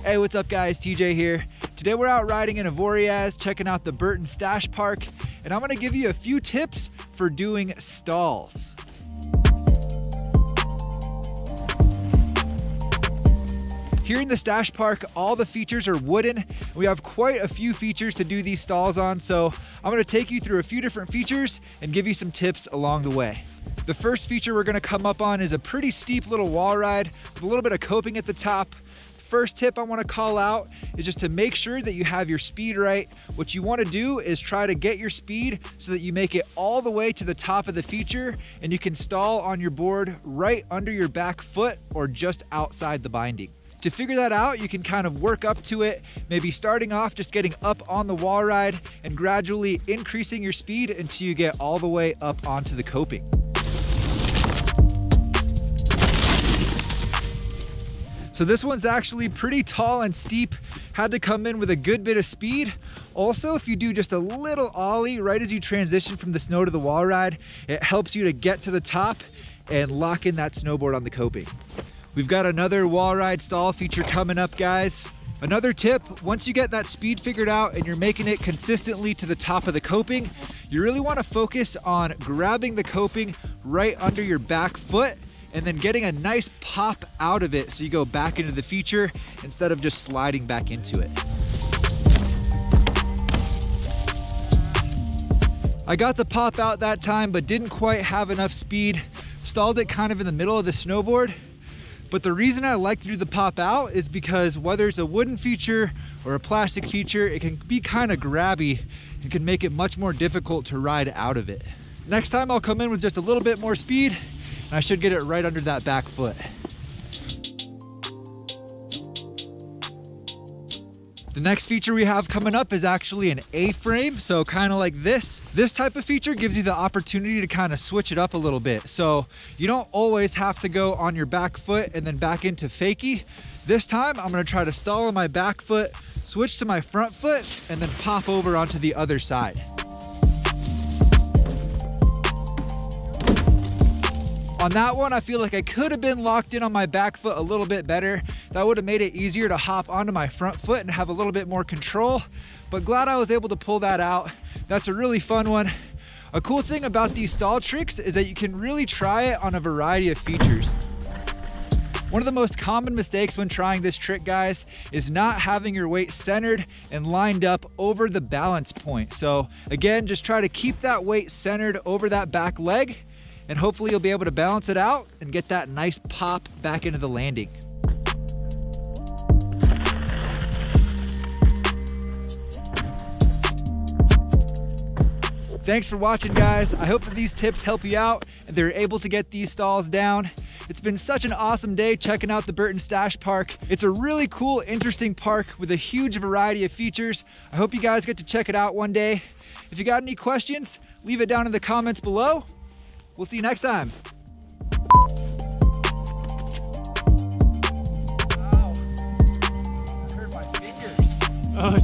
Hey, what's up guys, TJ here. Today we're out riding in Avoriaz, checking out the Burton Stash Park, and I'm gonna give you a few tips for doing stalls. Here in the Stash Park, all the features are wooden. We have quite a few features to do these stalls on, so I'm gonna take you through a few different features and give you some tips along the way. The first feature we're gonna come up on is a pretty steep little wall ride with a little bit of coping at the top. First tip I want to call out is just to make sure that you have your speed right. What you want to do is try to get your speed so that you make it all the way to the top of the feature and you can stall on your board right under your back foot or just outside the binding. To figure that out, you can kind of work up to it, maybe starting off just getting up on the wall ride and gradually increasing your speed until you get all the way up onto the coping. So this one's actually pretty tall and steep, had to come in with a good bit of speed. Also, if you do just a little ollie right as you transition from the snow to the wall ride, it helps you to get to the top and lock in that snowboard on the coping. We've got another wall ride stall feature coming up, guys. Another tip, once you get that speed figured out and you're making it consistently to the top of the coping, you really want to focus on grabbing the coping right under your back foot and then getting a nice pop out of it so you go back into the feature instead of just sliding back into it. I got the pop out that time, but didn't quite have enough speed. Stalled it kind of in the middle of the snowboard. But the reason I like to do the pop out is because whether it's a wooden feature or a plastic feature, it can be kind of grabby and can make it much more difficult to ride out of it. Next time I'll come in with just a little bit more speed, and I should get it right under that back foot. The next feature we have coming up is actually an A-frame, so kind of like this. This type of feature gives you the opportunity to kind of switch it up a little bit. So you don't always have to go on your back foot and then back into fakie. This time I'm gonna try to stall on my back foot, switch to my front foot, and then pop over onto the other side. On that one, I feel like I could have been locked in on my back foot a little bit better. That would have made it easier to hop onto my front foot and have a little bit more control, but glad I was able to pull that out. That's a really fun one. A cool thing about these stall tricks is that you can really try it on a variety of features. One of the most common mistakes when trying this trick, guys, is not having your weight centered and lined up over the balance point. So again, just try to keep that weight centered over that back leg, and hopefully you'll be able to balance it out and get that nice pop back into the landing. Thanks for watching, guys. I hope that these tips help you out and they're able to get these stalls down. It's been such an awesome day checking out the Burton Stash Park. It's a really cool, interesting park with a huge variety of features. I hope you guys get to check it out one day. If you got any questions, leave it down in the comments below. We'll see you next time. Wow. I hurt my fingers. Oh,